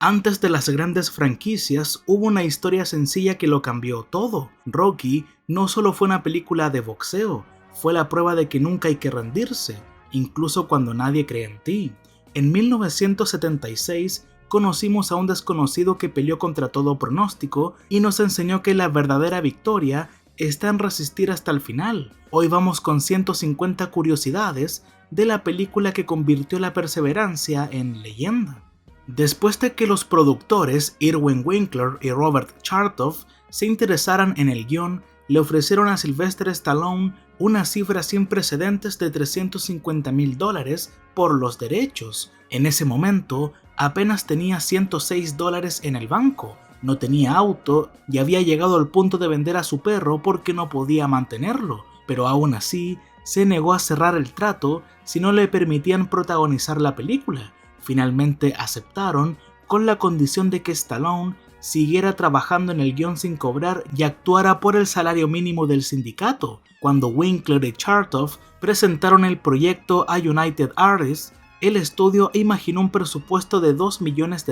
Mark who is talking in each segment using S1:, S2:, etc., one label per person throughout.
S1: Antes de las grandes franquicias, hubo una historia sencilla que lo cambió todo. Rocky no solo fue una película de boxeo, fue la prueba de que nunca hay que rendirse, incluso cuando nadie cree en ti. En 1976, conocimos a un desconocido que peleó contra todo pronóstico y nos enseñó que la verdadera victoria está en resistir hasta el final. Hoy vamos con 150 curiosidades de la película que convirtió la perseverancia en leyenda. Después de que los productores Irwin Winkler y Robert Chartoff se interesaran en el guión, le ofrecieron a Sylvester Stallone una cifra sin precedentes de $350,000 por los derechos. En ese momento, apenas tenía $106 en el banco, no tenía auto y había llegado al punto de vender a su perro porque no podía mantenerlo, pero aún así se negó a cerrar el trato si no le permitían protagonizar la película. Finalmente aceptaron con la condición de que Stallone siguiera trabajando en el guión sin cobrar y actuara por el salario mínimo del sindicato. Cuando Winkler y Chartoff presentaron el proyecto a United Artists, el estudio imaginó un presupuesto de $2 millones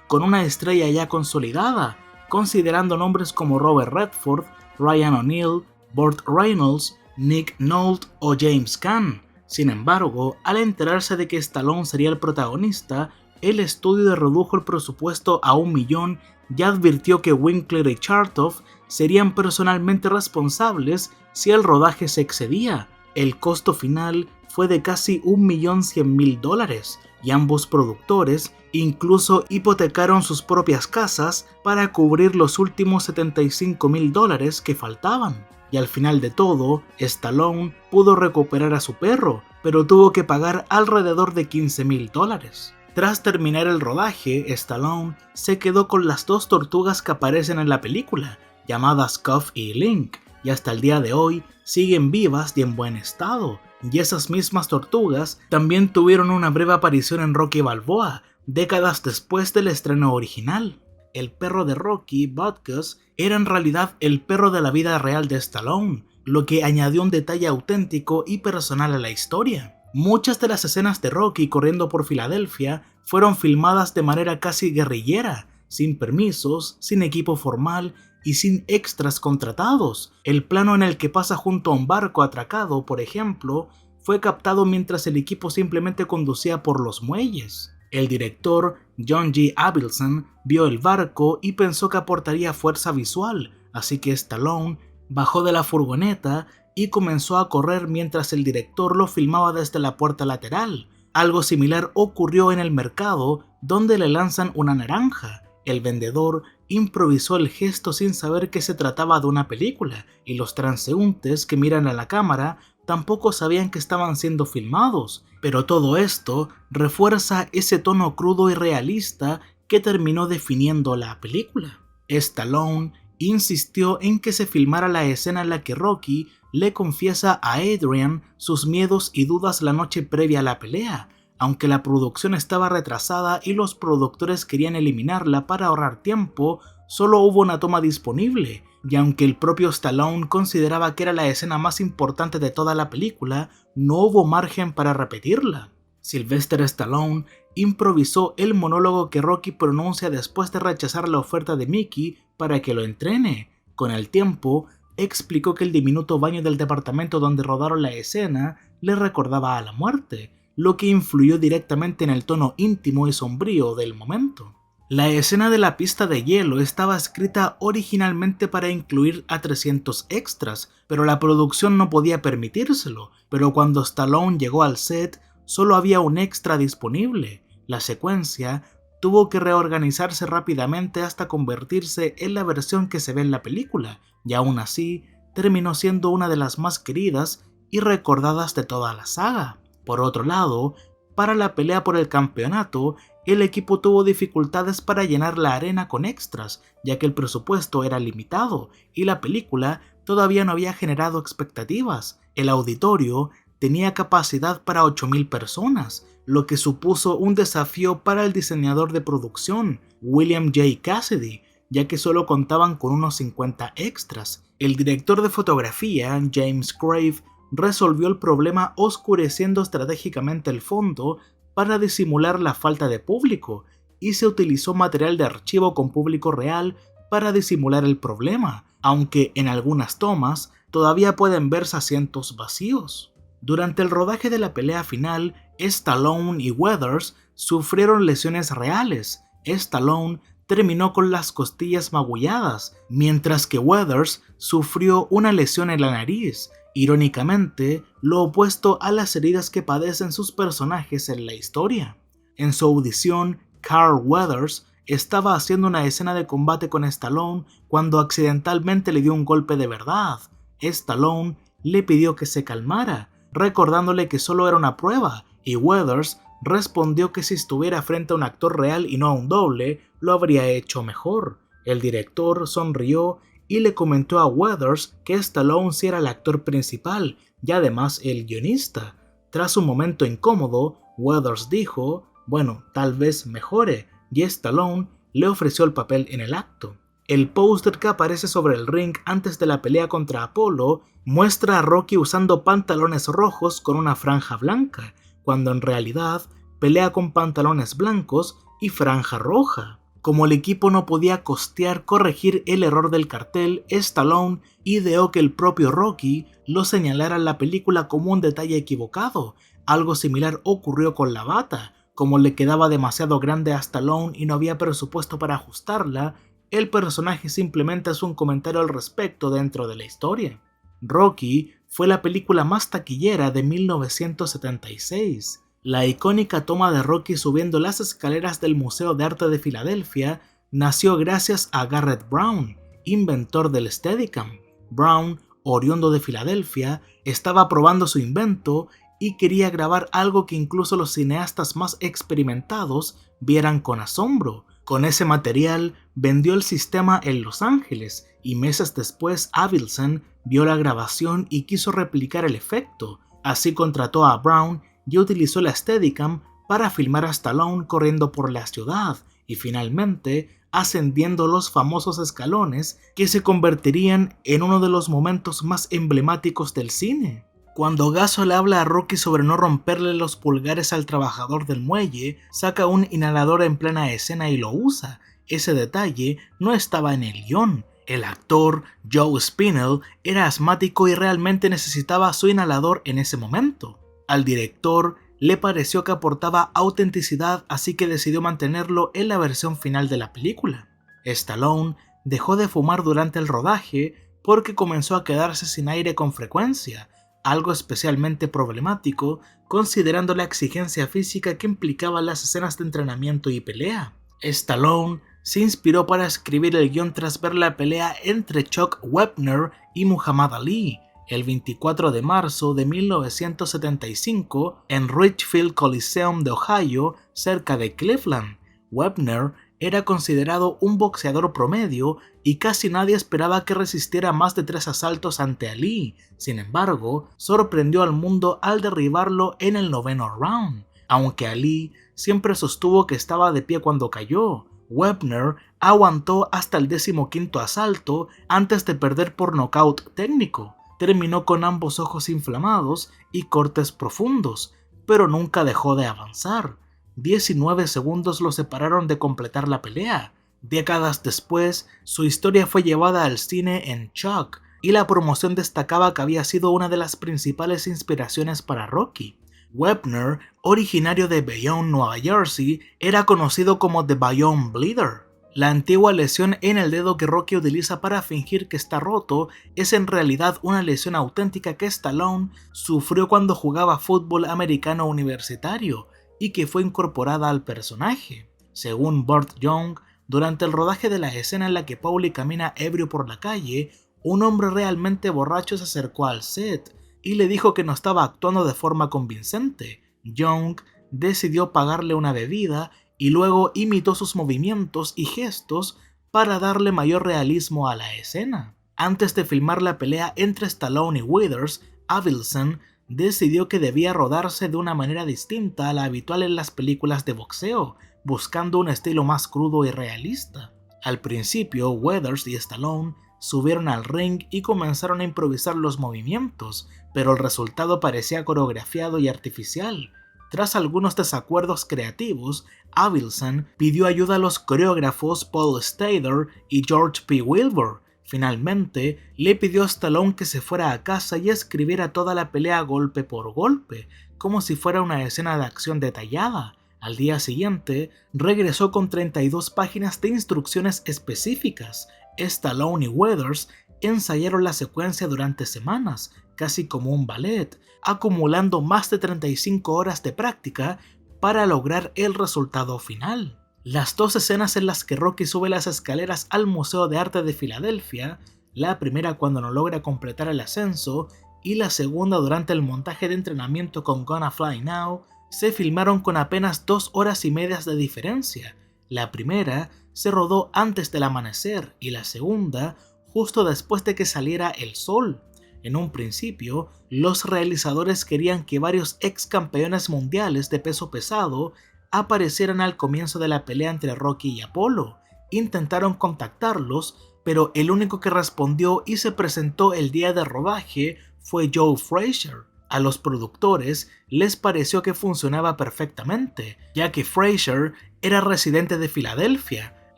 S1: con una estrella ya consolidada, considerando nombres como Robert Redford, Ryan O'Neal, Burt Reynolds, Nick Nolte o James Caan. Sin embargo, al enterarse de que Stallone sería el protagonista, el estudio redujo el presupuesto a $1 millón y advirtió que Winkler y Chartoff serían personalmente responsables si el rodaje se excedía. El costo final fue de casi $1.100.000 y ambos productores incluso hipotecaron sus propias casas para cubrir los últimos $75,000 que faltaban. Y al final de todo, Stallone pudo recuperar a su perro, pero tuvo que pagar alrededor de $15,000. Tras terminar el rodaje, Stallone se quedó con las dos tortugas que aparecen en la película, llamadas Cuff y Link, y hasta el día de hoy siguen vivas y en buen estado. Y esas mismas tortugas también tuvieron una breve aparición en Rocky Balboa, décadas después del estreno original. El perro de Rocky, Butkus, era en realidad el perro de la vida real de Stallone, lo que añadió un detalle auténtico y personal a la historia. Muchas de las escenas de Rocky corriendo por Filadelfia fueron filmadas de manera casi guerrillera, sin permisos, sin equipo formal y sin extras contratados. El plano en el que pasa junto a un barco atracado, por ejemplo, fue captado mientras el equipo simplemente conducía por los muelles. El director John G. Avildsen vio el barco y pensó que aportaría fuerza visual, así que Stallone bajó de la furgoneta y comenzó a correr mientras el director lo filmaba desde la puerta lateral. Algo similar ocurrió en el mercado, donde le lanzan una naranja. El vendedor improvisó el gesto sin saber que se trataba de una película, y los transeúntes que miran a la cámara tampoco sabían que estaban siendo filmados, pero todo esto refuerza ese tono crudo y realista que terminó definiendo la película. Stallone insistió en que se filmara la escena en la que Rocky le confiesa a Adrian sus miedos y dudas la noche previa a la pelea, aunque la producción estaba retrasada y los productores querían eliminarla para ahorrar tiempo. Solo hubo una toma disponible, y aunque el propio Stallone consideraba que era la escena más importante de toda la película, no hubo margen para repetirla. Sylvester Stallone improvisó el monólogo que Rocky pronuncia después de rechazar la oferta de Mickey para que lo entrene. Con el tiempo, explicó que el diminuto baño del departamento donde rodaron la escena le recordaba a la muerte, lo que influyó directamente en el tono íntimo y sombrío del momento. La escena de la pista de hielo estaba escrita originalmente para incluir a 300 extras, pero la producción no podía permitírselo. Pero cuando Stallone llegó al set, solo había un extra disponible. La secuencia tuvo que reorganizarse rápidamente hasta convertirse en la versión que se ve en la película, y aún así terminó siendo una de las más queridas y recordadas de toda la saga. Por otro lado, para la pelea por el campeonato, el equipo tuvo dificultades para llenar la arena con extras, ya que el presupuesto era limitado y la película todavía no había generado expectativas. El auditorio tenía capacidad para 8,000 personas, lo que supuso un desafío para el diseñador de producción, William J. Cassidy, ya que solo contaban con unos 50 extras. El director de fotografía, James Crave, resolvió el problema oscureciendo estratégicamente el fondo para disimular la falta de público, y se utilizó material de archivo con público real para disimular el problema, aunque en algunas tomas todavía pueden verse asientos vacíos. Durante el rodaje de la pelea final, Stallone y Weathers sufrieron lesiones reales. Stallone terminó con las costillas magulladas, mientras que Weathers sufrió una lesión en la nariz, irónicamente lo opuesto a las heridas que padecen sus personajes en la historia. En su audición, Carl Weathers estaba haciendo una escena de combate con Stallone cuando accidentalmente le dio un golpe de verdad. Stallone le pidió que se calmara, recordándole que solo era una prueba, y Weathers respondió que si estuviera frente a un actor real y no a un doble, lo habría hecho mejor. El director sonrió y le comentó a Weathers que Stallone sí era el actor principal y además el guionista. Tras un momento incómodo, Weathers dijo, bueno, tal vez mejore, y Stallone le ofreció el papel en el acto. El póster que aparece sobre el ring antes de la pelea contra Apollo muestra a Rocky usando pantalones rojos con una franja blanca, cuando en realidad pelea con pantalones blancos y franja roja. Como el equipo no podía costear corregir el error del cartel, Stallone ideó que el propio Rocky lo señalara en la película como un detalle equivocado. Algo similar ocurrió con la bata. Como le quedaba demasiado grande a Stallone y no había presupuesto para ajustarla, el personaje simplemente hace un comentario al respecto dentro de la historia. Rocky fue la película más taquillera de 1976. La icónica toma de Rocky subiendo las escaleras del Museo de Arte de Filadelfia nació gracias a Garrett Brown, inventor del Steadicam. Brown, oriundo de Filadelfia, estaba probando su invento y quería grabar algo que incluso los cineastas más experimentados vieran con asombro. Con ese material vendió el sistema en Los Ángeles y meses después Avildsen vio la grabación y quiso replicar el efecto. Así contrató a Brown y utilizó la Steadicam para filmar a Stallone corriendo por la ciudad y finalmente ascendiendo los famosos escalones que se convertirían en uno de los momentos más emblemáticos del cine. Cuando Gasso le habla a Rocky sobre no romperle los pulgares al trabajador del muelle, saca un inhalador en plena escena y lo usa. Ese detalle no estaba en el guión. El actor, Joe Spinell, era asmático y realmente necesitaba su inhalador en ese momento. Al director le pareció que aportaba autenticidad, así que decidió mantenerlo en la versión final de la película. Stallone dejó de fumar durante el rodaje porque comenzó a quedarse sin aire con frecuencia, algo especialmente problemático considerando la exigencia física que implicaban las escenas de entrenamiento y pelea. Stallone se inspiró para escribir el guión tras ver la pelea entre Chuck Wepner y Muhammad Ali, el 24 de marzo de 1975 en Richfield Coliseum de Ohio, cerca de Cleveland. Wepner era considerado un boxeador promedio y casi nadie esperaba que resistiera más de 3 asaltos ante Ali. Sin embargo, sorprendió al mundo al derribarlo en el 9º round. Aunque Ali siempre sostuvo que estaba de pie cuando cayó, Wepner aguantó hasta el 15º asalto antes de perder por nocaut técnico. Terminó con ambos ojos inflamados y cortes profundos, pero nunca dejó de avanzar. 19 segundos lo separaron de completar la pelea. Décadas después, su historia fue llevada al cine en Chuck, y la promoción destacaba que había sido una de las principales inspiraciones para Rocky. Wepner, originario de Bayonne, Nueva Jersey, era conocido como The Bayonne Bleeder. La antigua lesión en el dedo que Rocky utiliza para fingir que está roto es en realidad una lesión auténtica que Stallone sufrió cuando jugaba fútbol americano universitario y que fue incorporada al personaje. Según Burt Young, durante el rodaje de la escena en la que Paulie camina ebrio por la calle, un hombre realmente borracho se acercó al set y le dijo que no estaba actuando de forma convincente. Young decidió pagarle una bebida y luego imitó sus movimientos y gestos para darle mayor realismo a la escena. Antes de filmar la pelea entre Stallone y Withers, Avildsen decidió que debía rodarse de una manera distinta a la habitual en las películas de boxeo, buscando un estilo más crudo y realista. Al principio, Withers y Stallone subieron al ring y comenzaron a improvisar los movimientos, pero el resultado parecía coreografiado y artificial. Tras algunos desacuerdos creativos, Avildsen pidió ayuda a los coreógrafos Paul Stader y George P. Wilbur. Finalmente, le pidió a Stallone que se fuera a casa y escribiera toda la pelea golpe por golpe, como si fuera una escena de acción detallada. Al día siguiente, regresó con 32 páginas de instrucciones específicas. Stallone y Weathers ensayaron la secuencia durante semanas, casi como un ballet, acumulando más de 35 horas de práctica para lograr el resultado final. Las dos escenas en las que Rocky sube las escaleras al Museo de Arte de Filadelfia, la primera cuando no logra completar el ascenso y la segunda durante el montaje de entrenamiento con Gonna Fly Now, se filmaron con apenas 2 horas y media de diferencia. La primera se rodó antes del amanecer y la segunda justo después de que saliera el sol. En un principio, los realizadores querían que varios ex campeones mundiales de peso pesado aparecieran al comienzo de la pelea entre Rocky y Apollo. Intentaron contactarlos, pero el único que respondió y se presentó el día de rodaje fue Joe Frazier. A los productores les pareció que funcionaba perfectamente, ya que Frazier era residente de Filadelfia,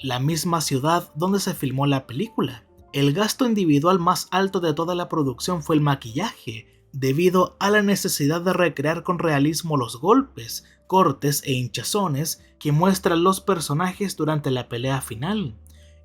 S1: la misma ciudad donde se filmó la película. El gasto individual más alto de toda la producción fue el maquillaje, debido a la necesidad de recrear con realismo los golpes, cortes e hinchazones que muestran los personajes durante la pelea final.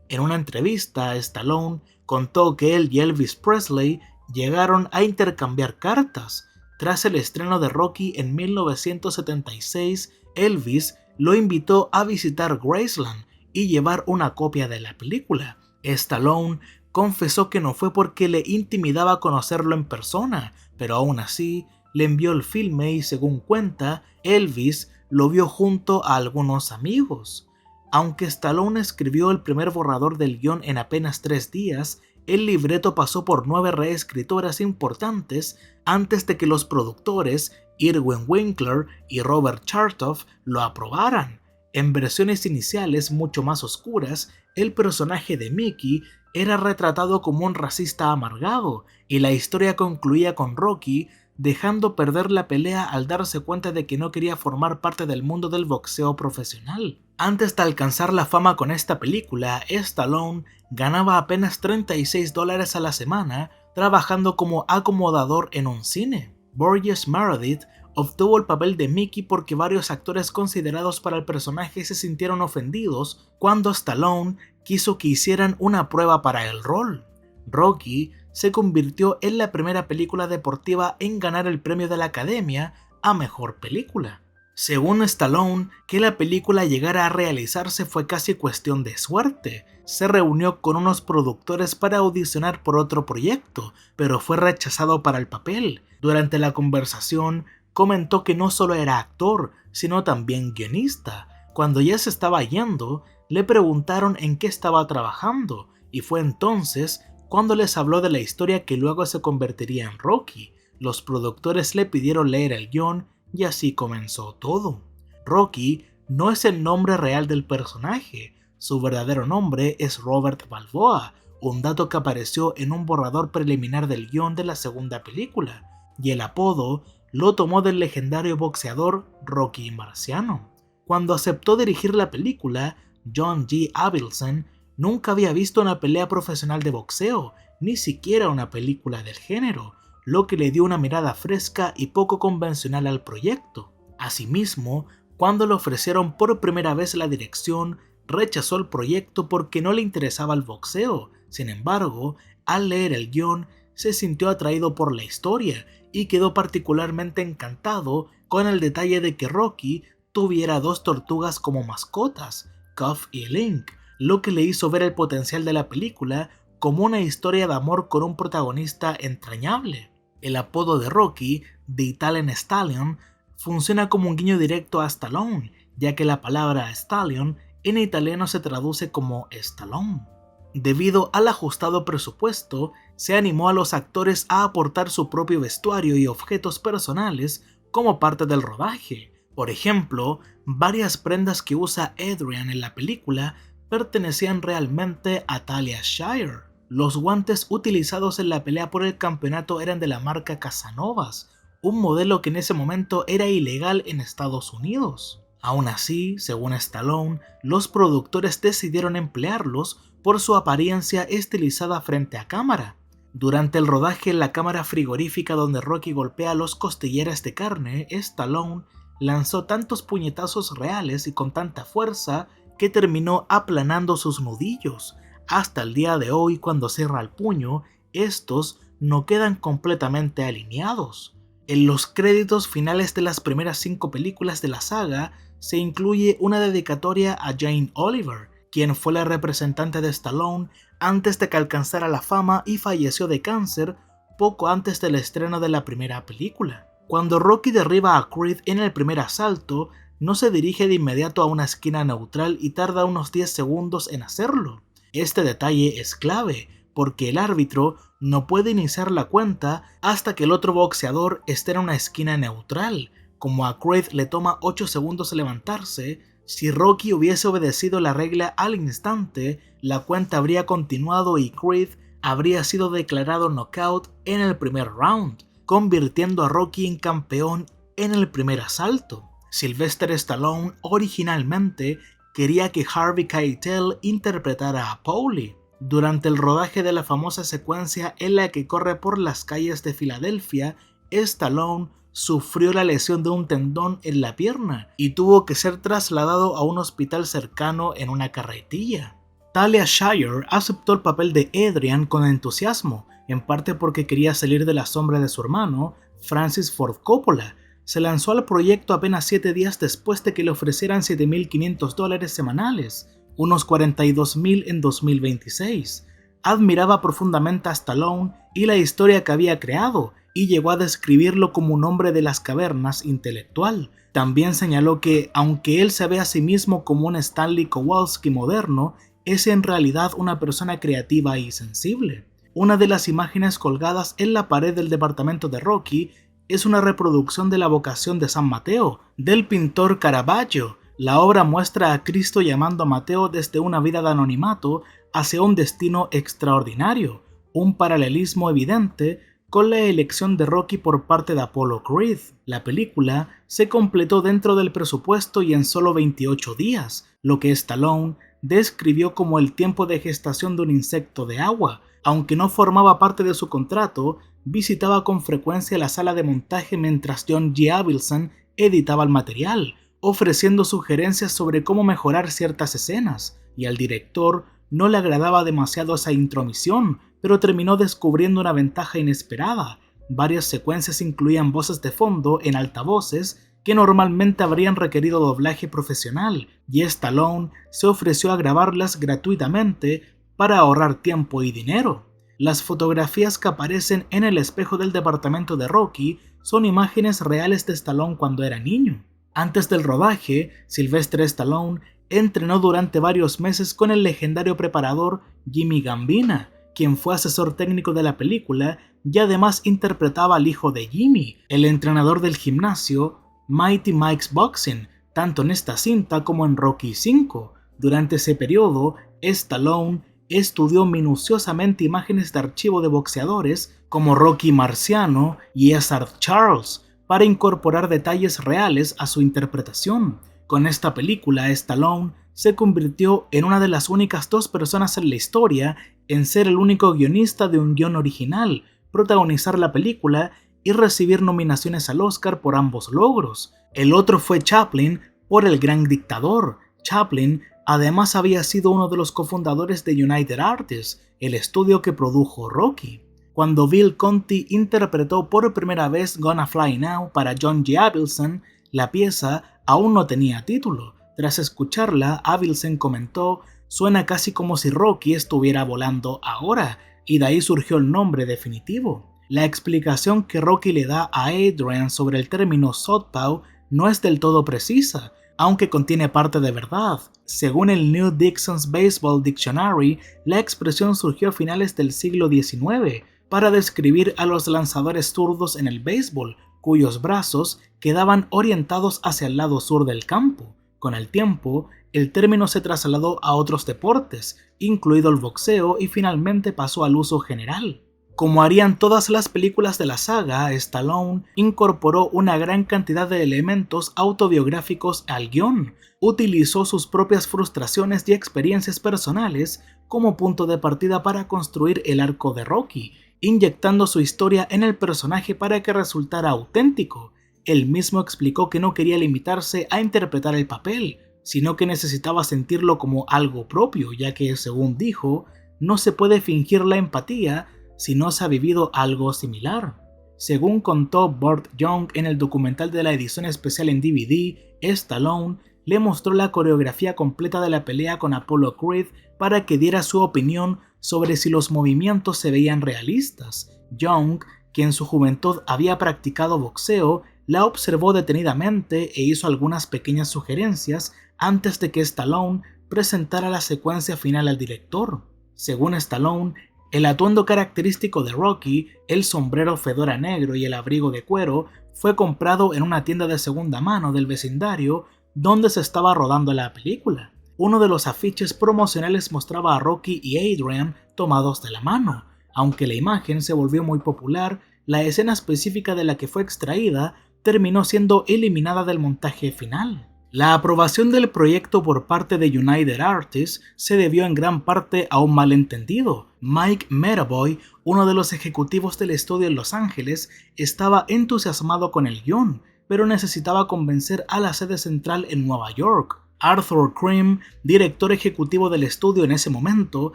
S1: En una entrevista, Stallone contó que él y Elvis Presley llegaron a intercambiar cartas. Tras el estreno de Rocky en 1976, Elvis lo invitó a visitar Graceland y llevar una copia de la película. Stallone confesó que no fue porque le intimidaba conocerlo en persona, pero aún así le envió el filme y, según cuenta, Elvis lo vio junto a algunos amigos. Aunque Stallone escribió el primer borrador del guión en apenas 3 días, el libreto pasó por 9 reescritoras importantes antes de que los productores Irwin Winkler y Robert Chartoff lo aprobaran. En versiones iniciales mucho más oscuras, el personaje de Mickey era retratado como un racista amargado, y la historia concluía con Rocky dejando perder la pelea al darse cuenta de que no quería formar parte del mundo del boxeo profesional. Antes de alcanzar la fama con esta película, Stallone ganaba apenas $36 a la semana trabajando como acomodador en un cine. Burgess Meredith obtuvo el papel de Mickey porque varios actores considerados para el personaje se sintieron ofendidos cuando Stallone quiso que hicieran una prueba para el rol. Rocky se convirtió en la primera película deportiva en ganar el premio de la Academia a Mejor Película. Según Stallone, que la película llegara a realizarse fue casi cuestión de suerte. Se reunió con unos productores para audicionar por otro proyecto, pero fue rechazado para el papel. Durante la conversación, comentó que no solo era actor, sino también guionista. Cuando ya se estaba yendo, le preguntaron en qué estaba trabajando, y fue entonces cuando les habló de la historia que luego se convertiría en Rocky. Los productores le pidieron leer el guión y así comenzó todo. Rocky no es el nombre real del personaje, su verdadero nombre es Robert Balboa, un dato que apareció en un borrador preliminar del guión de la segunda película, y el apodo lo tomó del legendario boxeador Rocky Marciano. Cuando aceptó dirigir la película, John G. Avildsen nunca había visto una pelea profesional de boxeo, ni siquiera una película del género, lo que le dio una mirada fresca y poco convencional al proyecto. Asimismo, cuando le ofrecieron por primera vez la dirección, rechazó el proyecto porque no le interesaba el boxeo. Sin embargo, al leer el guión, se sintió atraído por la historia y quedó particularmente encantado con el detalle de que Rocky tuviera 2 tortugas como mascotas, Cuff y Link, lo que le hizo ver el potencial de la película como una historia de amor con un protagonista entrañable. El apodo de Rocky, The Italian Stallion, funciona como un guiño directo a Stallone, ya que la palabra Stallion en italiano se traduce como Stallone. Debido al ajustado presupuesto, se animó a los actores a aportar su propio vestuario y objetos personales como parte del rodaje. Por ejemplo, varias prendas que usa Adrian en la película pertenecían realmente a Talia Shire. Los guantes utilizados en la pelea por el campeonato eran de la marca Casanovas, un modelo que en ese momento era ilegal en Estados Unidos. Aún así, según Stallone, los productores decidieron emplearlos por su apariencia estilizada frente a cámara. Durante el rodaje en la cámara frigorífica donde Rocky golpea los costilleras de carne, Stallone lanzó tantos puñetazos reales y con tanta fuerza que terminó aplanando sus nudillos. Hasta el día de hoy, cuando cierra el puño, estos no quedan completamente alineados. En los créditos finales de las primeras 5 películas de la saga se incluye una dedicatoria a Jane Oliver, quien fue la representante de Stallone antes de que alcanzara la fama y falleció de cáncer poco antes del estreno de la primera película. Cuando Rocky derriba a Creed en el primer asalto, no se dirige de inmediato a una esquina neutral y tarda unos 10 segundos en hacerlo. Este detalle es clave, porque el árbitro no puede iniciar la cuenta hasta que el otro boxeador esté en una esquina neutral. Como a Creed le toma 8 segundos levantarse, si Rocky hubiese obedecido la regla al instante, la cuenta habría continuado y Creed habría sido declarado knockout en el primer round, convirtiendo a Rocky en campeón en el primer asalto. Sylvester Stallone originalmente quería que Harvey Keitel interpretara a Paulie. Durante el rodaje de la famosa secuencia en la que corre por las calles de Filadelfia, Stallone sufrió la lesión de un tendón en la pierna y tuvo que ser trasladado a un hospital cercano en una carretilla. Talia Shire aceptó el papel de Adrian con entusiasmo, en parte porque quería salir de la sombra de su hermano, Francis Ford Coppola. Se lanzó al proyecto apenas 7 días después de que le ofrecieran $7.500 semanales, unos $42.000 en 2026. Admiraba profundamente a Stallone y la historia que había creado, y llegó a describirlo como un hombre de las cavernas intelectual. También señaló que, aunque él se ve a sí mismo como un Stanley Kowalski moderno, es en realidad una persona creativa y sensible. Una de las imágenes colgadas en la pared del departamento de Rocky es una reproducción de la Vocación de San Mateo, del pintor Caravaggio. La obra muestra a Cristo llamando a Mateo desde una vida de anonimato hacia un destino extraordinario, un paralelismo evidente con la elección de Rocky por parte de Apollo Creed. La película se completó dentro del presupuesto y en solo 28 días, lo que Stallone describió como el tiempo de gestación de un insecto de agua. Aunque no formaba parte de su contrato, visitaba con frecuencia la sala de montaje mientras John G. Avildsen editaba el material, ofreciendo sugerencias sobre cómo mejorar ciertas escenas, y al director no le agradaba demasiado esa intromisión, pero terminó descubriendo una ventaja inesperada. Varias secuencias incluían voces de fondo en altavoces que normalmente habrían requerido doblaje profesional, y Stallone se ofreció a grabarlas gratuitamente para ahorrar tiempo y dinero. Las fotografías que aparecen en el espejo del departamento de Rocky son imágenes reales de Stallone cuando era niño. Antes del rodaje, Sylvester Stallone entrenó durante varios meses con el legendario preparador Jimmy Gambina, quien fue asesor técnico de la película y además interpretaba al hijo de Jimmy, el entrenador del gimnasio Mighty Mike's Boxing, tanto en esta cinta como en Rocky V. Durante ese periodo, Stallone estudió minuciosamente imágenes de archivo de boxeadores como Rocky Marciano y Cesar Charles para incorporar detalles reales a su interpretación. Con esta película, Stallone se convirtió en una de las únicas 2 personas en la historia en ser el único guionista de un guión original, protagonizar la película y recibir nominaciones al Oscar por ambos logros. El otro fue Chaplin por El Gran Dictador. Chaplin además había sido uno de los cofundadores de United Artists, el estudio que produjo Rocky. Cuando Bill Conti interpretó por primera vez Gonna Fly Now para John G. Avildsen, la pieza aún no tenía título. Tras escucharla, Avildsen comentó: "Suena casi como si Rocky estuviera volando ahora", y de ahí surgió el nombre definitivo. La explicación que Rocky le da a Adrian sobre el término southpaw no es del todo precisa, aunque contiene parte de verdad. Según el New Dixon's Baseball Dictionary, la expresión surgió a finales del siglo XIX para describir a los lanzadores zurdos en el béisbol, cuyos brazos quedaban orientados hacia el lado sur del campo. Con el tiempo, el término se trasladó a otros deportes, incluido el boxeo, y finalmente pasó al uso general. Como harían todas las películas de la saga, Stallone incorporó una gran cantidad de elementos autobiográficos al guión. Utilizó sus propias frustraciones y experiencias personales como punto de partida para construir el arco de Rocky, inyectando su historia en el personaje para que resultara auténtico. Él mismo explicó que no quería limitarse a interpretar el papel, sino que necesitaba sentirlo como algo propio, ya que, según dijo, no se puede fingir la empatía si no se ha vivido algo similar. Según contó Burt Young en el documental de la edición especial en DVD, Stallone le mostró la coreografía completa de la pelea con Apollo Creed para que diera su opinión sobre si los movimientos se veían realistas. Young, que en su juventud había practicado boxeo, la observó detenidamente e hizo algunas pequeñas sugerencias antes de que Stallone presentara la secuencia final al director. Según Stallone, el atuendo característico de Rocky, el sombrero fedora negro y el abrigo de cuero, fue comprado en una tienda de segunda mano del vecindario donde se estaba rodando la película. Uno de los afiches promocionales mostraba a Rocky y Adrian tomados de la mano. Aunque la imagen se volvió muy popular, la escena específica de la que fue extraída terminó siendo eliminada del montaje final. La aprobación del proyecto por parte de United Artists se debió en gran parte a un malentendido. Mike Metaboy, uno de los ejecutivos del estudio en Los Ángeles, estaba entusiasmado con el guión, pero necesitaba convencer a la sede central en Nueva York. Arthur Krim, director ejecutivo del estudio en ese momento,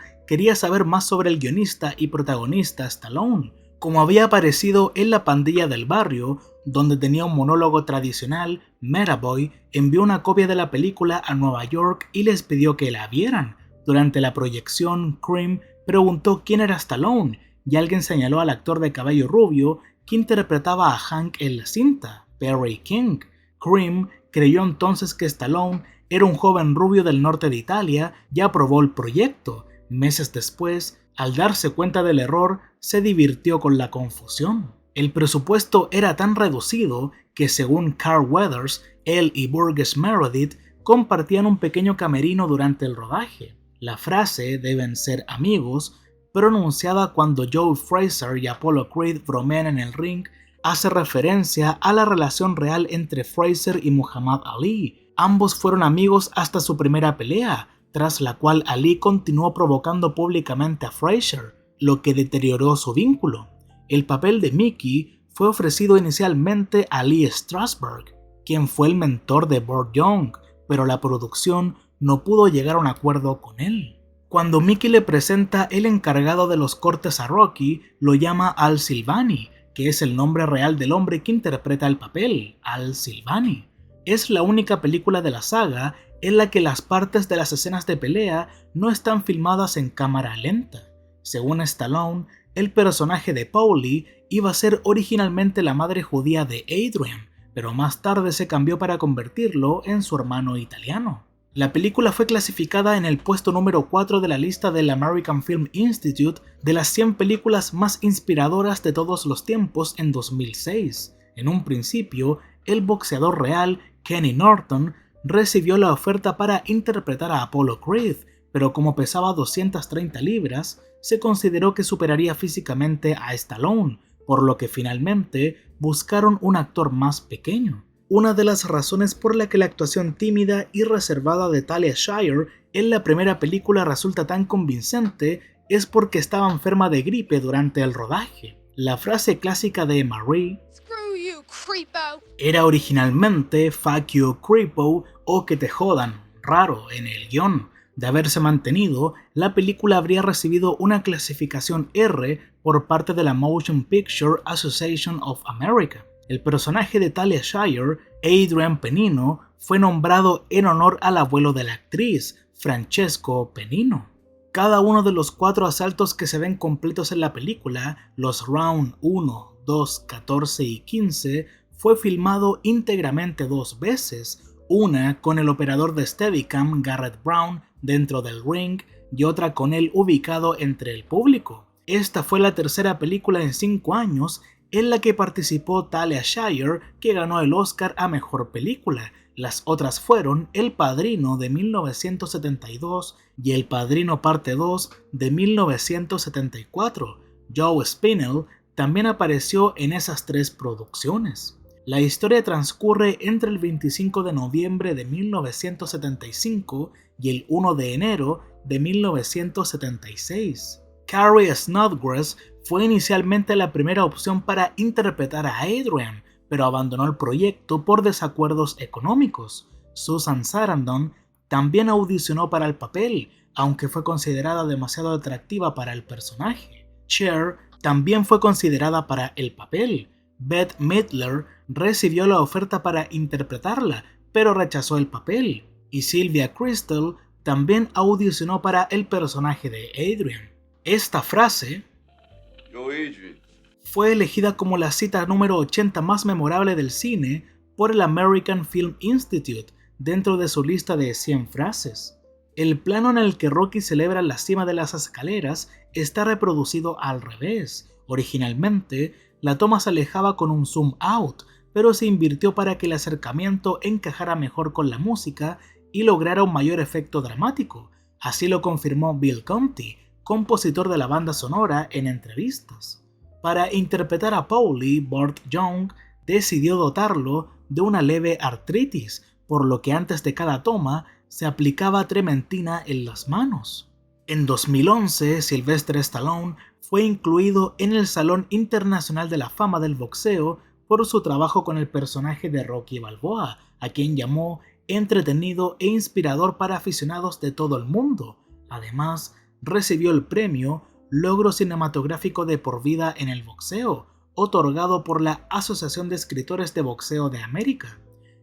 S1: quería saber más sobre el guionista y protagonista Stallone. Como había aparecido en La pandilla del barrio, donde tenía un monólogo tradicional, Metaboy envió una copia de la película a Nueva York y les pidió que la vieran. Durante la proyección, Krim preguntó quién era Stallone y alguien señaló al actor de cabello rubio que interpretaba a Hank en la cinta, Perry King. Krim creyó entonces que Stallone era un joven rubio del norte de Italia y aprobó el proyecto. Meses después, al darse cuenta del error, se divirtió con la confusión. El presupuesto era tan reducido que, según Carl Weathers, él y Burgess Meredith compartían un pequeño camerino durante el rodaje. La frase "deben ser amigos", pronunciada cuando Joe Frazier y Apollo Creed bromean en el ring, hace referencia a la relación real entre Frazier y Muhammad Ali. Ambos fueron amigos hasta su primera pelea, tras la cual Ali continuó provocando públicamente a Frazier, lo que deterioró su vínculo. El papel de Mickey fue ofrecido inicialmente a Lee Strasberg, quien fue el mentor de Burt Young, pero la producción no pudo llegar a un acuerdo con él. Cuando Mickey le presenta el encargado de los cortes a Rocky, lo llama Al Silvani, que es el nombre real del hombre que interpreta el papel, Al Silvani. Es la única película de la saga en la que las partes de las escenas de pelea no están filmadas en cámara lenta. Según Stallone, el personaje de Paulie iba a ser originalmente la madre judía de Adrian, pero más tarde se cambió para convertirlo en su hermano italiano. La película fue clasificada en el puesto número 4 de la lista del American Film Institute de las 100 películas más inspiradoras de todos los tiempos en 2006. En un principio, el boxeador real Kenny Norton recibió la oferta para interpretar a Apollo Creed, pero como pesaba 230 libras, se consideró que superaría físicamente a Stallone, por lo que finalmente buscaron un actor más pequeño. Una de las razones por la que la actuación tímida y reservada de Talia Shire en la primera película resulta tan convincente es porque estaba enferma de gripe durante el rodaje. La frase clásica de Marie era originalmente "fuck you creepo" o "que te jodan", raro en el guión. De haberse mantenido, la película habría recibido una clasificación R por parte de la Motion Picture Association of America. El personaje de Talia Shire, Adrian Penino, fue nombrado en honor al abuelo de la actriz, Francesco Penino. Cada uno de los 4 asaltos que se ven completos en la película, los round 1, 2, 14 y 15, fue filmado íntegramente 2 veces, una con el operador de Steadicam Garrett Brown dentro del ring y otra con él ubicado entre el público. Esta fue la tercera película en 5 años en la que participó Talia Shire, que ganó el Oscar a Mejor Película. Las otras fueron El Padrino de 1972 y El Padrino Parte 2 de 1974. Joe Spinell también apareció en esas 3 producciones. La historia transcurre entre el 25 de noviembre de 1975 y el 1 de enero de 1976. Carrie Snodgrass fue inicialmente la primera opción para interpretar a Adrian, pero abandonó el proyecto por desacuerdos económicos. Susan Sarandon también audicionó para el papel, aunque fue considerada demasiado atractiva para el personaje. Cher también fue considerada para el papel. Bette Midler recibió la oferta para interpretarla, pero rechazó el papel. Y Sylvia Kristel también audicionó para el personaje de Adrian. Esta frase fue elegida como la cita número 80 más memorable del cine por el American Film Institute dentro de su lista de 100 frases. El plano en el que Rocky celebra la cima de las escaleras está reproducido al revés. Originalmente, la toma se alejaba con un zoom out, pero se invirtió para que el acercamiento encajara mejor con la música y lograra un mayor efecto dramático. Así lo confirmó Bill Conti, compositor de la banda sonora, en entrevistas. Para interpretar a Paulie, Burt Young decidió dotarlo de una leve artritis, por lo que antes de cada toma se aplicaba trementina en las manos. En 2011, Sylvester Stallone fue incluido en el Salón Internacional de la Fama del Boxeo por su trabajo con el personaje de Rocky Balboa, a quien llamó entretenido e inspirador para aficionados de todo el mundo. Además, recibió el premio Logro Cinematográfico de por vida en el boxeo, otorgado por la Asociación de Escritores de Boxeo de América.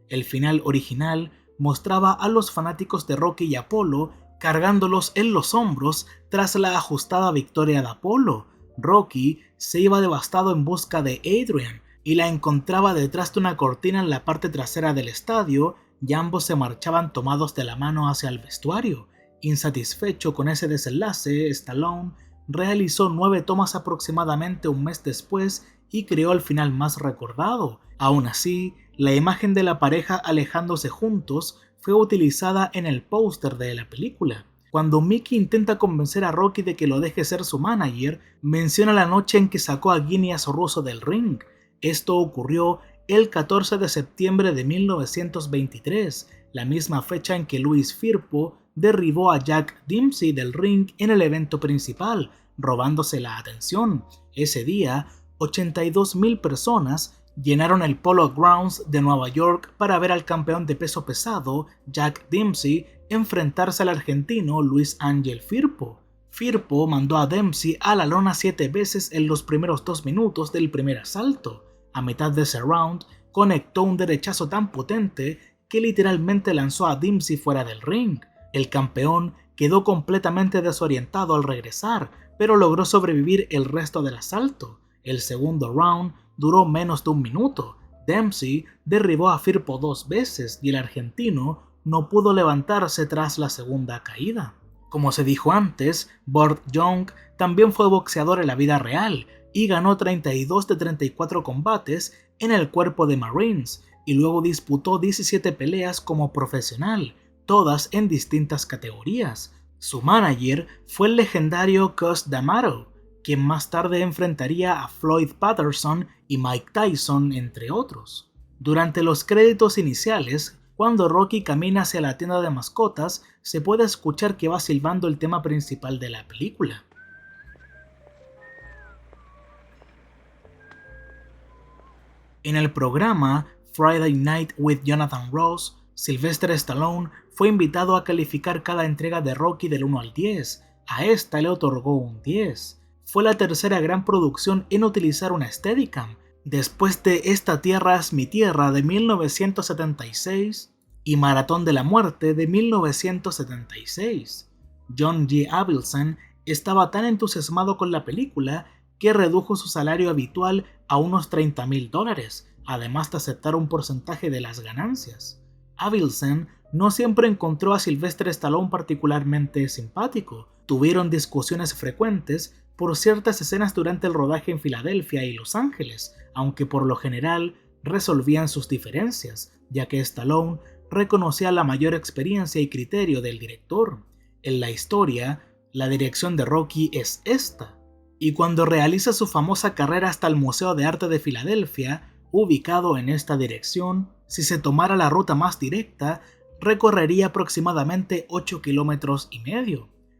S1: El final original mostraba a los fanáticos de Rocky y Apollo cargándolos en los hombros tras la ajustada victoria de Apollo. Rocky se iba devastado en busca de Adrian y la encontraba detrás de una cortina en la parte trasera del estadio y ambos se marchaban tomados de la mano hacia el vestuario. Insatisfecho con ese desenlace, Stallone realizó 9 tomas aproximadamente un mes después y creó el final más recordado. Aún así, la imagen de la pareja alejándose juntos fue utilizada en el póster de la película. Cuando Mickey intenta convencer a Rocky de que lo deje ser su manager, menciona la noche en que sacó a Guineas Russo del ring. Esto ocurrió el 14 de septiembre de 1923, la misma fecha en que Louis Firpo derribó a Jack Dempsey del ring en el evento principal, robándose la atención. Ese día, 82,000 personas llenaron el Polo Grounds de Nueva York para ver al campeón de peso pesado, Jack Dempsey, enfrentarse al argentino Luis Ángel Firpo. Firpo mandó a Dempsey a la lona 7 veces en los primeros 2 minutos del primer asalto. A mitad de ese round, conectó un derechazo tan potente que literalmente lanzó a Dempsey fuera del ring. El campeón quedó completamente desorientado al regresar, pero logró sobrevivir el resto del asalto. El segundo round duró menos de 1 minuto. Dempsey derribó a Firpo 2 veces y el argentino no pudo levantarse tras la segunda caída. Como se dijo antes, Burt Young también fue boxeador en la vida real y ganó 32 de 34 combates en el cuerpo de Marines y luego disputó 17 peleas como profesional, todas en distintas categorías. Su manager fue el legendario Cus D'Amato, quien más tarde enfrentaría a Floyd Patterson y Mike Tyson, entre otros. Durante los créditos iniciales, cuando Rocky camina hacia la tienda de mascotas, se puede escuchar que va silbando el tema principal de la película. En el programa Friday Night with Jonathan Ross, Sylvester Stallone fue invitado a calificar cada entrega de Rocky del 1 al 10. A esta le otorgó un 10. Fue la tercera gran producción en utilizar una Steadicam, después de Esta tierra es mi tierra de 1976 y Maratón de la muerte de 1976. John G. Avildsen estaba tan entusiasmado con la película que redujo su salario habitual a unos $30,000, además de aceptar un porcentaje de las ganancias. Avildsen no siempre encontró a Sylvester Stallone particularmente simpático. Tuvieron discusiones frecuentes por ciertas escenas durante el rodaje en Filadelfia y Los Ángeles, aunque por lo general resolvían sus diferencias, ya que Stallone reconocía la mayor experiencia y criterio del director. En la historia, la dirección de Rocky es esta. y cuando realiza su famosa carrera hasta el Museo de Arte de Filadelfia, ubicado en esta dirección, si se tomara la ruta más directa, recorrería aproximadamente 8,5 kilómetros.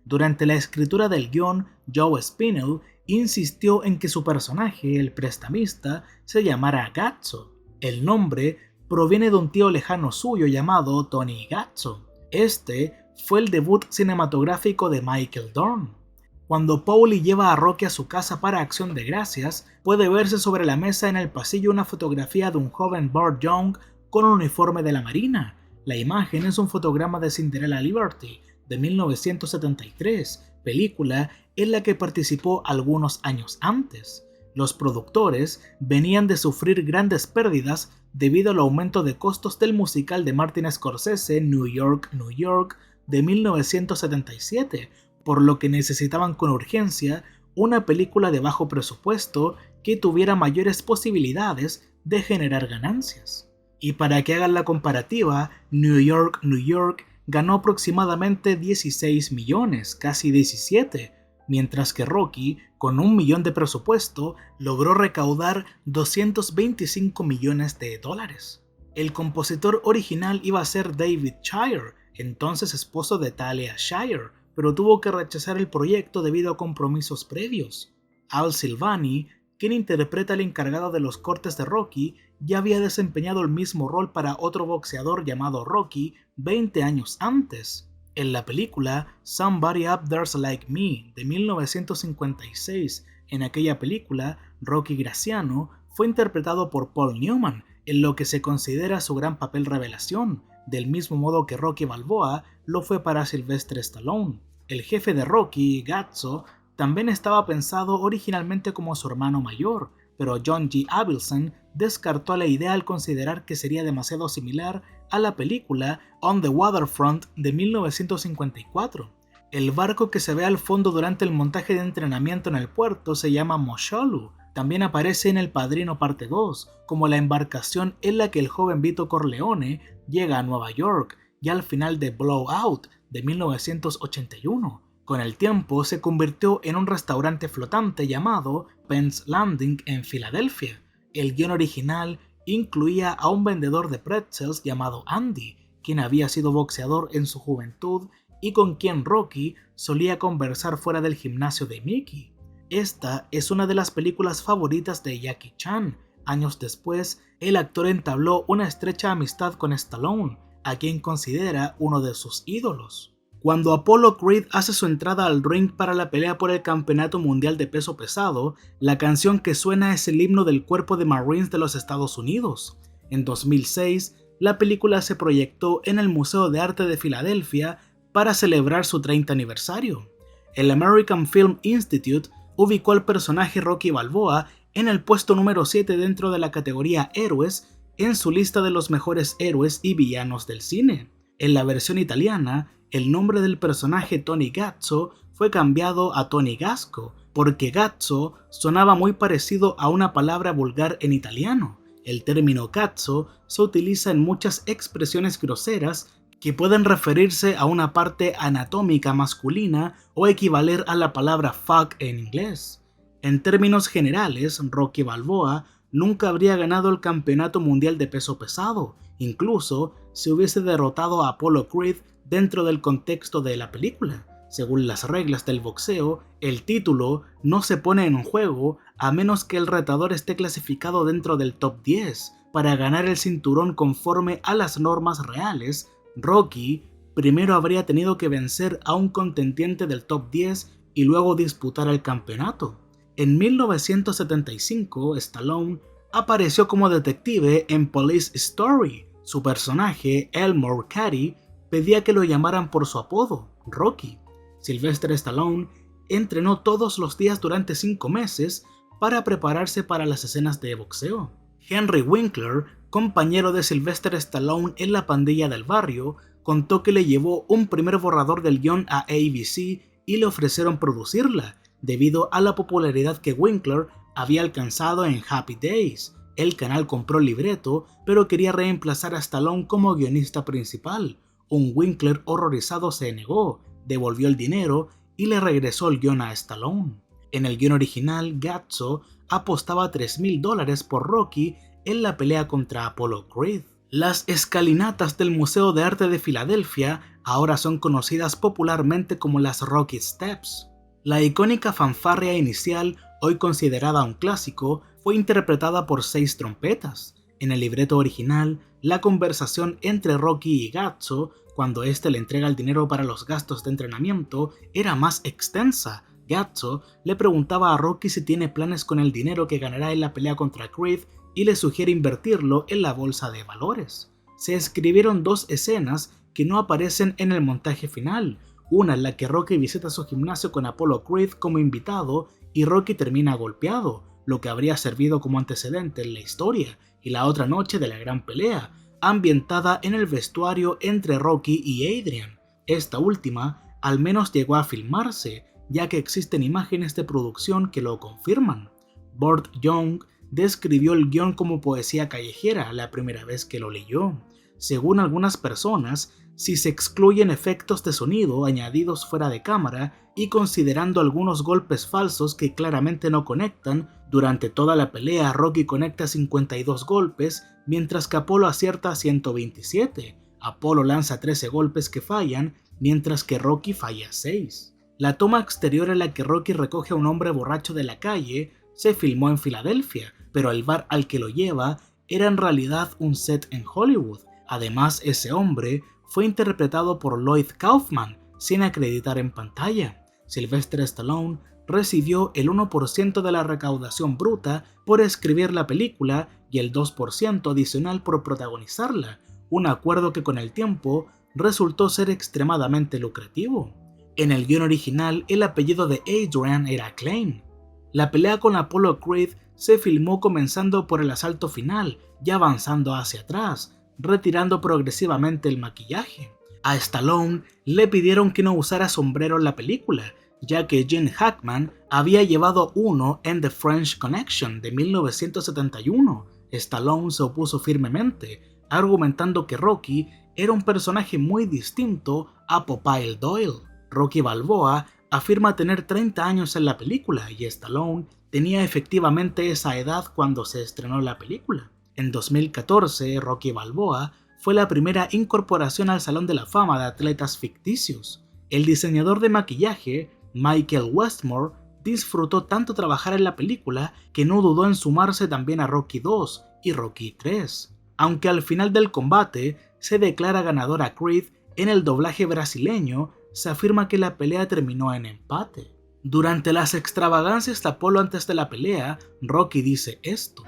S1: Durante la escritura del guión, Joe Spinell insistió en que su personaje, el prestamista, se llamara Gazzo. El nombre proviene de un tío lejano suyo llamado Tony Gazzo. Este fue el debut cinematográfico de Michael Dorn. Cuando Paulie lleva a Rocky a su casa para Acción de Gracias, puede verse sobre la mesa en el pasillo una fotografía de un joven Burt Young con un uniforme de la Marina. La imagen es un fotograma de Cinderella Liberty, de 1973, película en la que participó algunos años antes. Los productores venían de sufrir grandes pérdidas debido al aumento de costos del musical de Martin Scorsese, New York, New York, de 1977, por lo que necesitaban con urgencia una película de bajo presupuesto que tuviera mayores posibilidades de generar ganancias. Y para que hagan la comparativa, New York, New York ganó aproximadamente 16 millones, casi 17, mientras que Rocky, con $1 millón de presupuesto, logró recaudar 225 millones de dólares. El compositor original iba a ser David Shire, entonces esposo de Talia Shire, pero tuvo que rechazar el proyecto debido a compromisos previos. Al Silvani, quien interpreta al encargado de los cortes de Rocky, ya había desempeñado el mismo rol para otro boxeador llamado Rocky 20 años antes. En la película Somebody Up There's Like Me de 1956, en aquella película, Rocky Graziano fue interpretado por Paul Newman, en lo que se considera su gran papel revelación, del mismo modo que Rocky Balboa lo fue para Sylvester Stallone. El jefe de Rocky, Gazzo, también estaba pensado originalmente como su hermano mayor, pero John G. Avildsen descartó la idea al considerar que sería demasiado similar a la película On the Waterfront de 1954. El barco que se ve al fondo durante el montaje de entrenamiento en el puerto se llama Mosholu. También aparece en El Padrino Parte 2, como la embarcación en la que el joven Vito Corleone llega a Nueva York, y al final de Blowout de 1981. Con el tiempo se convirtió en un restaurante flotante llamado Penn's Landing en Filadelfia. El guion original incluía a un vendedor de pretzels llamado Andy, quien había sido boxeador en su juventud y con quien Rocky solía conversar fuera del gimnasio de Mickey. Esta es una de las películas favoritas de Jackie Chan. Años después, el actor entabló una estrecha amistad con Stallone, a quien considera uno de sus ídolos. Cuando Apollo Creed hace su entrada al ring para la pelea por el Campeonato Mundial de Peso Pesado, la canción que suena es el himno del Cuerpo de Marines de los Estados Unidos. En 2006, la película se proyectó en el Museo de Arte de Filadelfia para celebrar su 30 aniversario. El American Film Institute ubicó al personaje Rocky Balboa en el puesto número 7 dentro de la categoría Héroes en su lista de los mejores héroes y villanos del cine. En la versión italiana, el nombre del personaje Tony Gazzo fue cambiado a Tony Gasco, porque Gazzo sonaba muy parecido a una palabra vulgar en italiano. El término cazzo se utiliza en muchas expresiones groseras que pueden referirse a una parte anatómica masculina o equivaler a la palabra fuck en inglés. En términos generales, Rocky Balboa nunca habría ganado el Campeonato Mundial de Peso Pesado, incluso si hubiese derrotado a Apollo Creed dentro del contexto de la película. Según las reglas del boxeo, el título no se pone en juego a menos que el retador esté clasificado dentro del top 10. Para ganar el cinturón conforme a las normas reales, Rocky primero habría tenido que vencer a un contendiente del top 10 y luego disputar el campeonato. En 1975, Stallone apareció como detective en Police Story. Su personaje, Elmore Cady, pedía que lo llamaran por su apodo, Rocky. Sylvester Stallone entrenó todos los días durante 5 meses para prepararse para las escenas de boxeo. Henry Winkler, compañero de Sylvester Stallone en La Pandilla del Barrio, contó que le llevó un primer borrador del guión a ABC y le ofrecieron producirla, debido a la popularidad que Winkler había alcanzado en Happy Days. El canal compró el libreto, pero quería reemplazar a Stallone como guionista principal. Un Winkler horrorizado se negó, devolvió el dinero y le regresó el guión a Stallone. En el guion original, Gazzo apostaba $3,000 por Rocky en la pelea contra Apollo Creed. Las escalinatas del Museo de Arte de Filadelfia ahora son conocidas popularmente como las Rocky Steps. La icónica fanfarria inicial, hoy considerada un clásico, fue interpretada por 6 trompetas. En el libreto original, la conversación entre Rocky y Gazzo, cuando éste le entrega el dinero para los gastos de entrenamiento, era más extensa. Gazzo le preguntaba a Rocky si tiene planes con el dinero que ganará en la pelea contra Creed y le sugiere invertirlo en la bolsa de valores. Se escribieron 2 escenas que no aparecen en el montaje final, una en la que Rocky visita su gimnasio con Apollo Creed como invitado y Rocky termina golpeado, lo que habría servido como antecedente en la historia, y la otra noche de la gran pelea, ambientada en el vestuario entre Rocky y Adrian. Esta última al menos llegó a filmarse, ya que existen imágenes de producción que lo confirman. Burt Young describió el guión como poesía callejera la primera vez que lo leyó. Según algunas personas, si se excluyen efectos de sonido añadidos fuera de cámara y considerando algunos golpes falsos que claramente no conectan, durante toda la pelea Rocky conecta 52 golpes, mientras que Apollo acierta 127. Apollo lanza 13 golpes que fallan, mientras que Rocky falla 6. La toma exterior en la que Rocky recoge a un hombre borracho de la calle se filmó en Filadelfia, pero el bar al que lo lleva era en realidad un set en Hollywood. Además, ese hombre fue interpretado por Lloyd Kaufman, sin acreditar en pantalla. Sylvester Stallone recibió el 1% de la recaudación bruta por escribir la película y el 2% adicional por protagonizarla, un acuerdo que con el tiempo resultó ser extremadamente lucrativo. En el guion original, el apellido de Adrian era Klein. La pelea con Apollo Creed se filmó comenzando por el asalto final y avanzando hacia atrás, retirando progresivamente el maquillaje. A Stallone le pidieron que no usara sombrero en la película, ya que Gene Hackman había llevado uno en The French Connection de 1971. Stallone se opuso firmemente, argumentando que Rocky era un personaje muy distinto a Popeye Doyle. Rocky Balboa afirma tener 30 años en la película y Stallone tenía efectivamente esa edad cuando se estrenó la película. En 2014, Rocky Balboa fue la primera incorporación al Salón de la Fama de atletas ficticios. El diseñador de maquillaje, Michael Westmore, disfrutó tanto trabajar en la película que no dudó en sumarse también a Rocky 2 y Rocky 3. Aunque al final del combate se declara ganador a Creed, en el doblaje brasileño se afirma que la pelea terminó en empate. Durante las extravagancias de Apollo antes de la pelea, Rocky dice esto.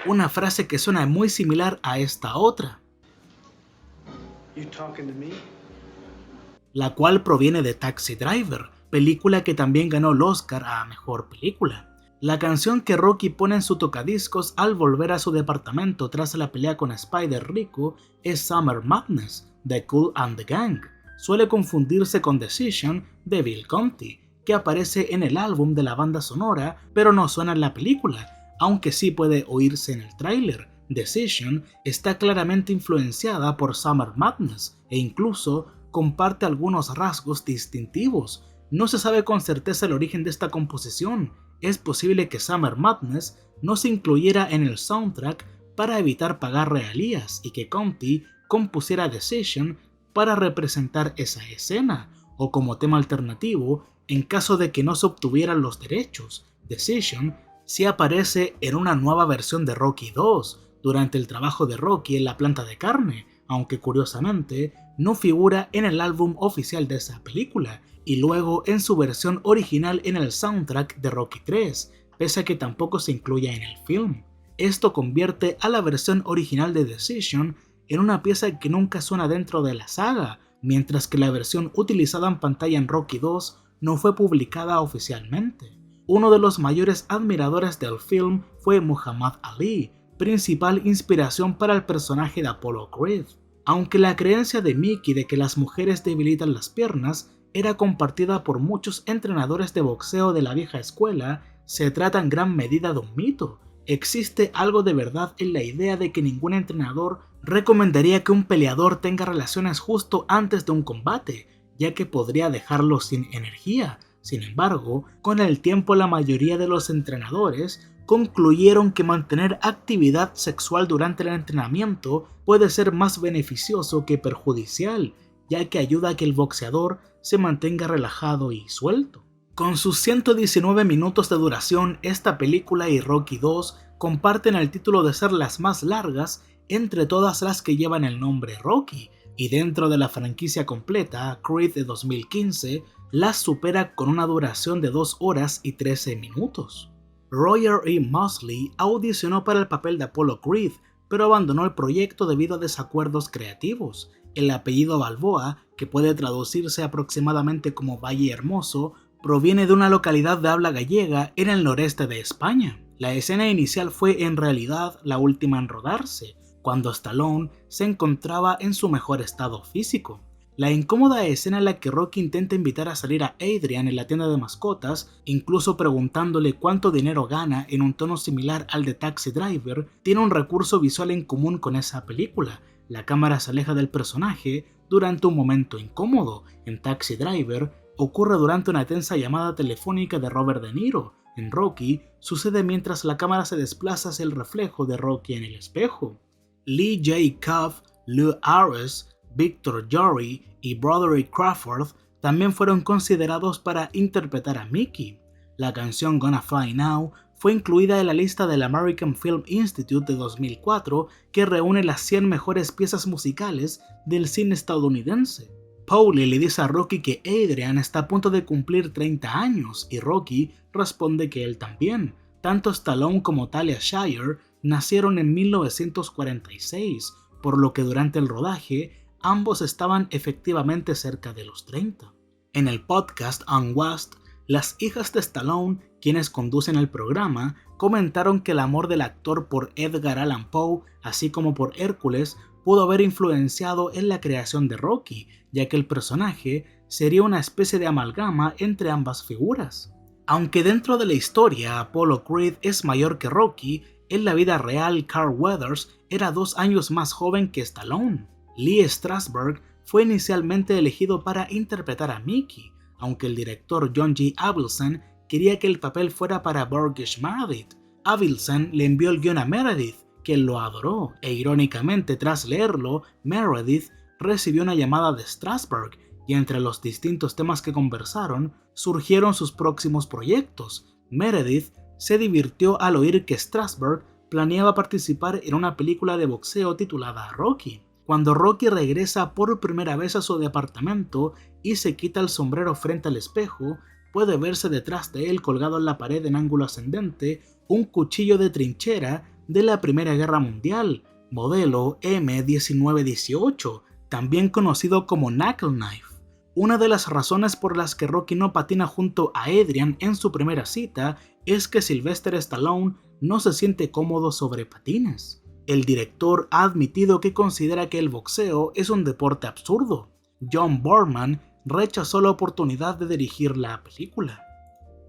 S1: Una frase que suena muy similar a esta otra, la cual proviene de Taxi Driver, película que también ganó el Oscar a Mejor Película. La canción que Rocky pone en su tocadiscos al volver a su departamento tras la pelea con Spider Rico es Summer Madness, de Kool and the Gang. Suele confundirse con Decision, de Bill Conti, que aparece en el álbum de la banda sonora, pero no suena en la película, aunque sí puede oírse en el tráiler. Decision está claramente influenciada por Summer Madness e incluso comparte algunos rasgos distintivos. No se sabe con certeza el origen de esta composición. Es posible que Summer Madness no se incluyera en el soundtrack para evitar pagar regalías y que Conti compusiera Decision para representar esa escena, o como tema alternativo en caso de que no se obtuvieran los derechos. Decision sí aparece en una nueva versión de Rocky 2 durante el trabajo de Rocky en la planta de carne, aunque curiosamente no figura en el álbum oficial de esa película, y luego en su versión original en el soundtrack de Rocky 3, pese a que tampoco se incluya en el film. Esto convierte a la versión original de Decision en una pieza que nunca suena dentro de la saga, mientras que la versión utilizada en pantalla en Rocky 2 no fue publicada oficialmente. Uno de los mayores admiradores del film fue Muhammad Ali, principal inspiración para el personaje de Apollo Creed. Aunque la creencia de Mickey de que las mujeres debilitan las piernas era compartida por muchos entrenadores de boxeo de la vieja escuela, se trata en gran medida de un mito. Existe algo de verdad en la idea de que ningún entrenador recomendaría que un peleador tenga relaciones justo antes de un combate, ya que podría dejarlo sin energía. Sin embargo, con el tiempo la mayoría de los entrenadores concluyeron que mantener actividad sexual durante el entrenamiento puede ser más beneficioso que perjudicial, ya que ayuda a que el boxeador se mantenga relajado y suelto. Con sus 119 minutos de duración, esta película y Rocky II comparten el título de ser las más largas entre todas las que llevan el nombre Rocky, y dentro de la franquicia completa, Creed de 2015, las supera con una duración de 2 horas y 13 minutos. Roger E. Mosley audicionó para el papel de Apollo Creed, pero abandonó el proyecto debido a desacuerdos creativos. El apellido Balboa, que puede traducirse aproximadamente como Valle Hermoso, proviene de una localidad de habla gallega en el noreste de España. La escena inicial fue en realidad la última en rodarse, cuando Stallone se encontraba en su mejor estado físico. La incómoda escena en la que Rocky intenta invitar a salir a Adrian en la tienda de mascotas, incluso preguntándole cuánto dinero gana en un tono similar al de Taxi Driver, tiene un recurso visual en común con esa película. La cámara se aleja del personaje durante un momento incómodo. En Taxi Driver ocurre durante una tensa llamada telefónica de Robert De Niro. En Rocky sucede mientras la cámara se desplaza hacia el reflejo de Rocky en el espejo. Lee J. Cuff, Lou Ayres, Victor Jory y Broderick Crawford también fueron considerados para interpretar a Mickey. La canción Gonna Fly Now fue incluida en la lista del American Film Institute de 2004, que reúne las 100 mejores piezas musicales del cine estadounidense. Paulie le dice a Rocky que Adrian está a punto de cumplir 30 años y Rocky responde que él también. Tanto Stallone como Talia Shire nacieron en 1946, por lo que durante el rodaje ambos estaban efectivamente cerca de los 30. En el podcast Unwashed, las hijas de Stallone, quienes conducen el programa, comentaron que el amor del actor por Edgar Allan Poe, así como por Hércules, pudo haber influenciado en la creación de Rocky, ya que el personaje sería una especie de amalgama entre ambas figuras. Aunque dentro de la historia Apollo Creed es mayor que Rocky, en la vida real Carl Weathers era 2 años más joven que Stallone. Lee Strasberg fue inicialmente elegido para interpretar a Mickey, aunque el director John G. Avildsen quería que el papel fuera para Burgess Meredith. Avildsen le envió el guion a Meredith, quien lo adoró, e irónicamente tras leerlo, Meredith recibió una llamada de Strasberg, y entre los distintos temas que conversaron, surgieron sus próximos proyectos. Meredith se divirtió al oír que Strasberg planeaba participar en una película de boxeo titulada Rocky. Cuando Rocky regresa por primera vez a su departamento y se quita el sombrero frente al espejo, puede verse detrás de él colgado en la pared en ángulo ascendente un cuchillo de trinchera de la Primera Guerra Mundial, modelo M1918, también conocido como Knuckle Knife. Una de las razones por las que Rocky no patina junto a Adrian en su primera cita es que Sylvester Stallone no se siente cómodo sobre patines. El director ha admitido que considera que el boxeo es un deporte absurdo. John Boorman rechazó la oportunidad de dirigir la película.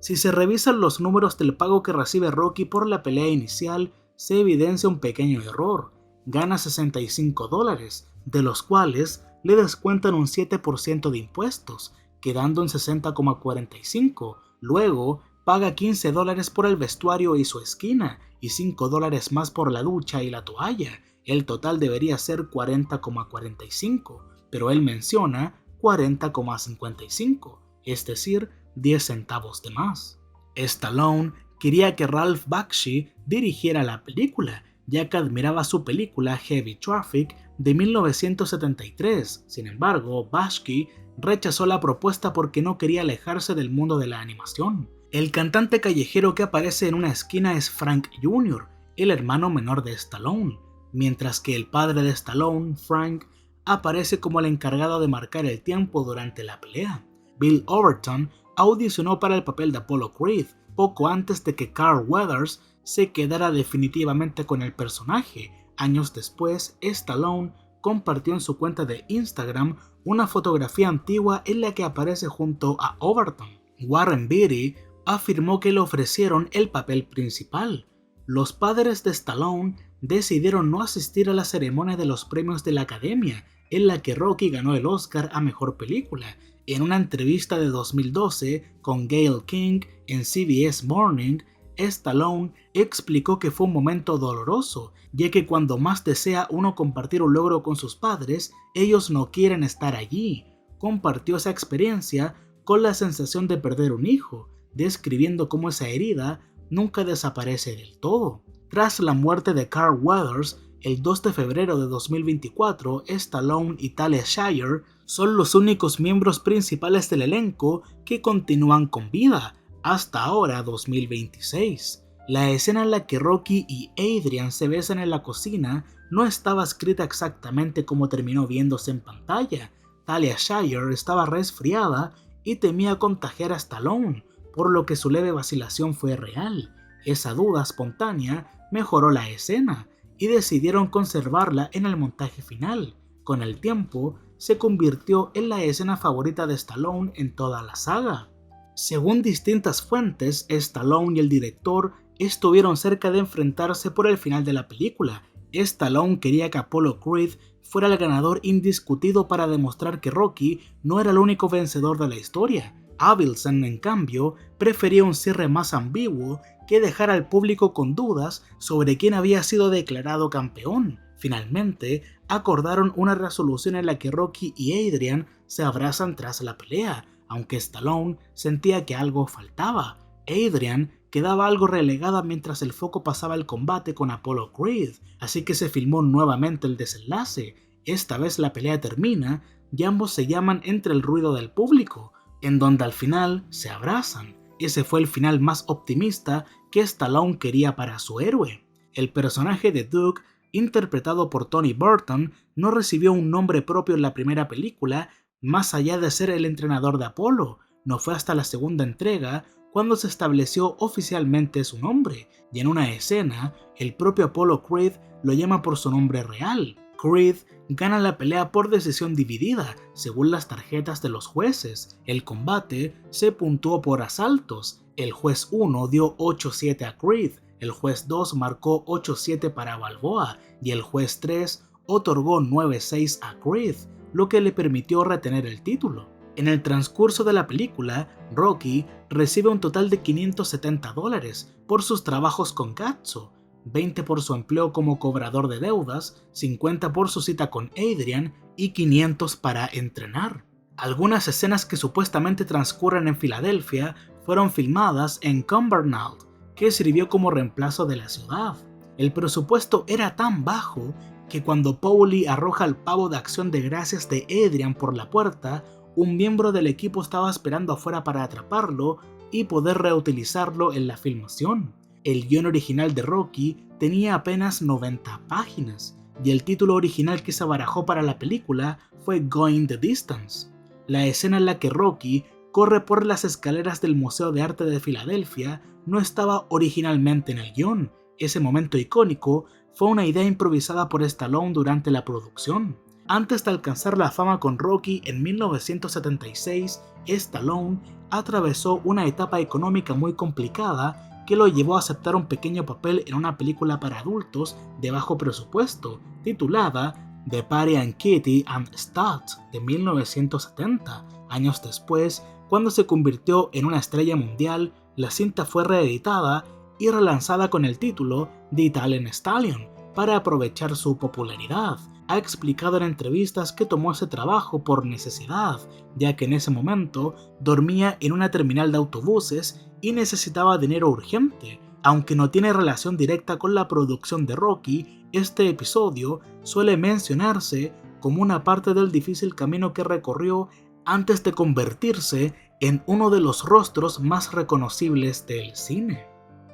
S1: Si se revisan los números del pago que recibe Rocky por la pelea inicial, se evidencia un pequeño error. Gana $65, de los cuales le descuentan un 7% de impuestos, quedando en 60,45. Luego, paga $15 por el vestuario y su esquina, y $5 más por la ducha y la toalla. El total debería ser 40,45, pero él menciona 40,55, es decir, 10 centavos de más. Stallone quería que Ralph Bakshi dirigiera la película, ya que admiraba su película Heavy Traffic de 1973. Sin embargo, Bakshi rechazó la propuesta porque no quería alejarse del mundo de la animación. El cantante callejero que aparece en una esquina es Frank Jr., el hermano menor de Stallone, mientras que el padre de Stallone, Frank, aparece como el encargado de marcar el tiempo durante la pelea. Bill Overton audicionó para el papel de Apollo Creed poco antes de que Carl Weathers se quedara definitivamente con el personaje. Años después, Stallone compartió en su cuenta de Instagram una fotografía antigua en la que aparece junto a Overton. Warren Beatty afirmó que le ofrecieron el papel principal. Los padres de Stallone decidieron no asistir a la ceremonia de los premios de la Academia, en la que Rocky ganó el Oscar a Mejor Película. En una entrevista de 2012 con Gayle King en CBS Morning, Stallone explicó que fue un momento doloroso, ya que cuando más desea uno compartir un logro con sus padres, ellos no quieren estar allí. Compartió esa experiencia con la sensación de perder un hijo, describiendo cómo esa herida nunca desaparece del todo. Tras la muerte de Carl Weathers, el 2 de febrero de 2024, Stallone y Talia Shire son los únicos miembros principales del elenco que continúan con vida, hasta ahora 2026. La escena en la que Rocky y Adrian se besan en la cocina no estaba escrita exactamente como terminó viéndose en pantalla. Talia Shire estaba resfriada y temía contagiar a Stallone, por lo que su leve vacilación fue real. Esa duda espontánea mejoró la escena y decidieron conservarla en el montaje final. Con el tiempo, se convirtió en la escena favorita de Stallone en toda la saga. Según distintas fuentes, Stallone y el director estuvieron cerca de enfrentarse por el final de la película. Stallone quería que Apollo Creed fuera el ganador indiscutido para demostrar que Rocky no era el único vencedor de la historia. Avildsen, en cambio, prefería un cierre más ambiguo que dejar al público con dudas sobre quién había sido declarado campeón. Finalmente, acordaron una resolución en la que Rocky y Adrian se abrazan tras la pelea, aunque Stallone sentía que algo faltaba. Adrian quedaba algo relegada mientras el foco pasaba el combate con Apollo Creed, así que se filmó nuevamente el desenlace. Esta vez la pelea termina y ambos se llaman entre el ruido del público, en donde al final se abrazan. Ese fue el final más optimista que Stallone quería para su héroe. El personaje de Duke, interpretado por Tony Burton, no recibió un nombre propio en la primera película, más allá de ser el entrenador de Apolo. No fue hasta la segunda entrega cuando se estableció oficialmente su nombre, y en una escena, el propio Apollo Creed lo llama por su nombre real. Creed gana la pelea por decisión dividida, según las tarjetas de los jueces. El combate se puntuó por asaltos. El juez 1 dio 8-7 a Creed, el juez 2 marcó 8-7 para Balboa y el juez 3 otorgó 9-6 a Creed, lo que le permitió retener el título. En el transcurso de la película, Rocky recibe un total de $570 por sus trabajos con Gazzo, 20 por su empleo como cobrador de deudas, 50 por su cita con Adrian y 500 para entrenar. Algunas escenas que supuestamente transcurren en Filadelfia fueron filmadas en Cumbernauld, que sirvió como reemplazo de la ciudad. El presupuesto era tan bajo que cuando Paulie arroja el pavo de acción de gracias de Adrian por la puerta, un miembro del equipo estaba esperando afuera para atraparlo y poder reutilizarlo en la filmación. El guión original de Rocky tenía apenas 90 páginas y el título original que se barajó para la película fue Going the Distance. La escena en la que Rocky corre por las escaleras del Museo de Arte de Filadelfia no estaba originalmente en el guión. Ese momento icónico fue una idea improvisada por Stallone durante la producción. Antes de alcanzar la fama con Rocky en 1976, Stallone atravesó una etapa económica muy complicada que lo llevó a aceptar un pequeño papel en una película para adultos de bajo presupuesto, titulada The Patty and Kitty and Stud de 1970. Años después, cuando se convirtió en una estrella mundial, la cinta fue reeditada y relanzada con el título The Italian Stallion para aprovechar su popularidad. Ha explicado en entrevistas que tomó ese trabajo por necesidad, ya que en ese momento dormía en una terminal de autobuses y necesitaba dinero urgente. Aunque no tiene relación directa con la producción de Rocky, este episodio suele mencionarse como una parte del difícil camino que recorrió antes de convertirse en uno de los rostros más reconocibles del cine.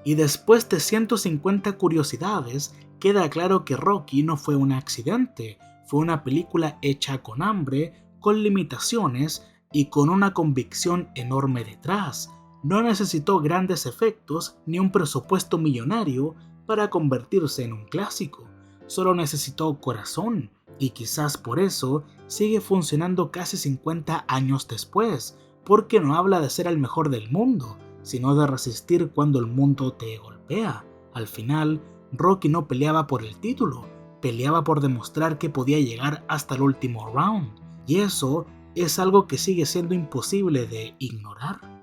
S1: Y después de 150 curiosidades, queda claro que Rocky no fue un accidente, fue una película hecha con hambre, con limitaciones y con una convicción enorme detrás. No necesitó grandes efectos ni un presupuesto millonario para convertirse en un clásico, solo necesitó corazón, y quizás por eso sigue funcionando casi 50 años después, porque no habla de ser el mejor del mundo, sino de resistir cuando el mundo te golpea. Al final, Rocky no peleaba por el título, peleaba por demostrar que podía llegar hasta el último round. Y eso es algo que sigue siendo imposible de ignorar.